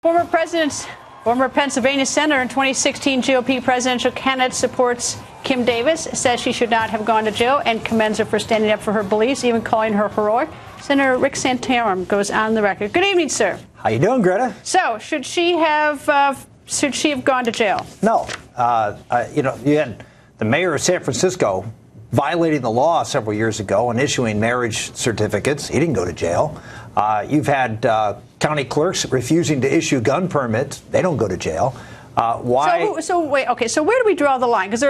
Former Pennsylvania Senator and 2016 GOP presidential candidate supports Kim Davis, says she should not have gone to jail, and commends her for standing up for her beliefs, even calling her heroic. Senator Rick Santorum goes on the record. Good evening, sir. How you doing, Greta? So, should she have gone to jail? No. You had the mayor of San Francisco violating the law several years ago and issuing marriage certificates. He didn't go to jail. You've had county clerks refusing to issue gun permits. They don't go to jail. Why? So wait. Okay. So where do we draw the line? Because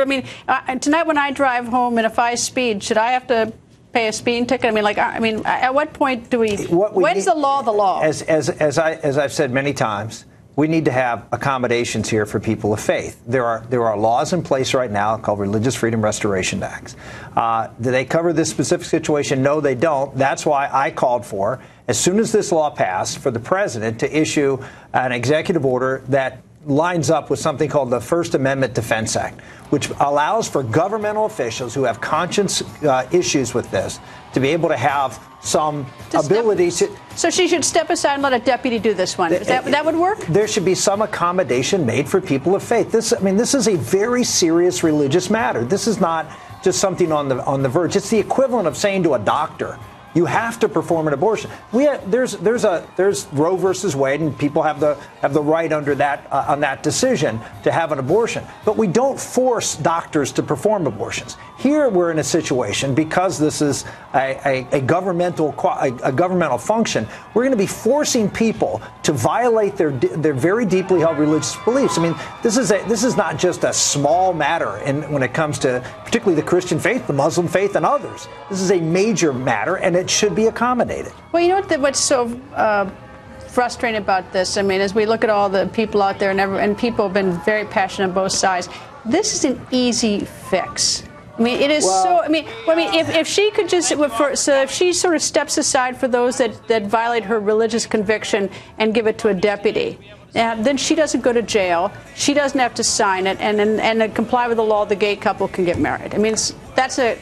tonight when I drive home and if I speed, should I have to pay a speeding ticket? At what point do we? When's the law the law? As I've said many times, we need to have accommodations here for people of faith. There are laws in place right now called Religious Freedom Restoration Acts. Do they cover this specific situation? No, they don't. That's why I called for, as soon as this law passed, for the president to issue an executive order that lines up with something called the First Amendment Defense Act, which allows for governmental officials who have conscience issues with this to be able to have some ability to. So she should step aside and let a deputy do this one. That would work? There should be some accommodation made for people of faith. This is a very serious religious matter. This is not just something on the verge. It's the equivalent of saying to a doctor, you have to perform an abortion. There's Roe versus Wade, and people have the right under that on that decision to have an abortion. But we don't force doctors to perform abortions. Here we're in a situation, because this is a governmental function. We're going to be forcing people to violate their very deeply held religious beliefs. I mean, this is not just a small matter when it comes to particularly the Christian faith, the Muslim faith, and others. This is a major matter, and it should be accommodated. Well, you know what's so frustrating about this? I mean, as we look at all the people out there, and people have been very passionate on both sides, this is an easy fix. I mean, it is if she could just, if she sort of steps aside for those that violate her religious conviction and give it to a deputy, then she doesn't go to jail. She doesn't have to sign it, and comply with the law. The gay couple can get married. I mean, that's a.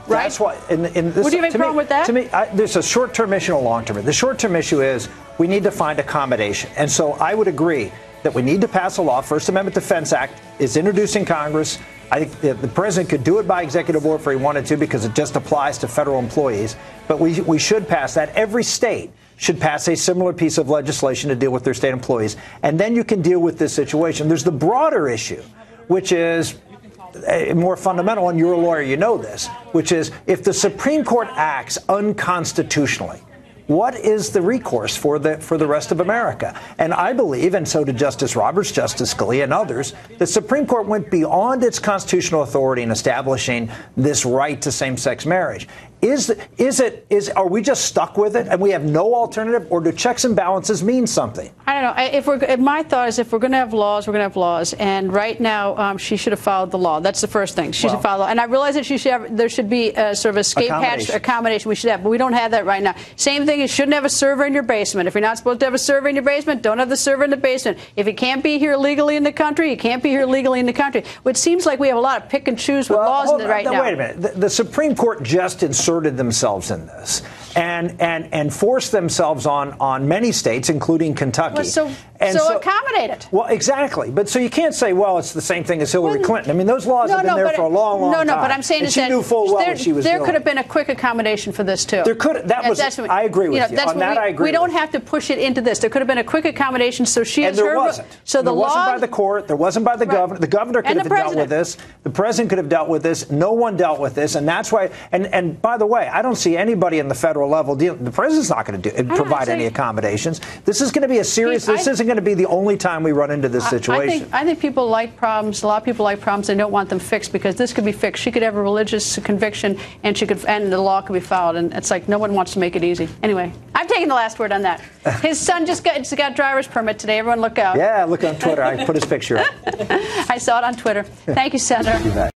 Right? That's why. Would you have a problem with that? To me, there's a short-term issue and a long-term. The short-term issue is we need to find accommodation. And so I would agree that we need to pass a law. First Amendment Defense Act is introduced in Congress. I think the president could do it by executive order if he wanted to, because it just applies to federal employees. But we should pass that. Every state should pass a similar piece of legislation to deal with their state employees. And then you can deal with this situation. There's the broader issue, which is more fundamental, and you're a lawyer, you know this, which is if the Supreme Court acts unconstitutionally, what is the recourse for the rest of America? And I believe, and so did Justice Roberts, Justice Scalia, and others, the Supreme Court went beyond its constitutional authority in establishing this right to same-sex marriage. Are we just stuck with it and we have no alternative, or do checks and balances mean something? I don't know. My thought is, if we're going to have laws, we're going to have laws. And right now, she should have followed the law. That's the first thing. She should follow. And I realize that there should be sort of a escape hatch accommodation we should have, but we don't have that right now. Same thing. You shouldn't have a server in your basement. If you're not supposed to have a server in your basement, don't have the server in the basement. If you can't be here legally in the country, you can't be here legally in the country. Which seems like we have a lot of pick and choose with laws right now. Wait a minute. The Supreme Court just inserted themselves in this and forced themselves on many states, including Kentucky. Well, so accommodate it. Well, exactly. But so you can't say, well, it's the same thing as Hillary Clinton. I mean, those laws have been there for a long time. No, but I'm saying she knew full well what she was doing. There could have been a quick accommodation for this, too. There could. I agree with you. On that, I agree. We don't have to push it into this. There could have been a quick accommodation, so she has her. And there wasn't. So there wasn't by the court. There wasn't by the governor. The governor could have dealt with this. The president could have dealt with this. No one dealt with this, and that's why. And by the way, I don't see anybody in the federal level dealing. The president's not going to provide any accommodations. This is going to be a serious. This isn't going to be the only time we run into this situation. I think people like problems. A lot of people like problems. They don't want them fixed, because this could be fixed. She could have a religious conviction, and the law could be followed. And it's like no one wants to make it easy. Anyway, I'm taking the last word on that. His son just got driver's permit today. Everyone look out. Yeah, look on Twitter. I put his picture up. I saw it on Twitter. Thank you, Senator.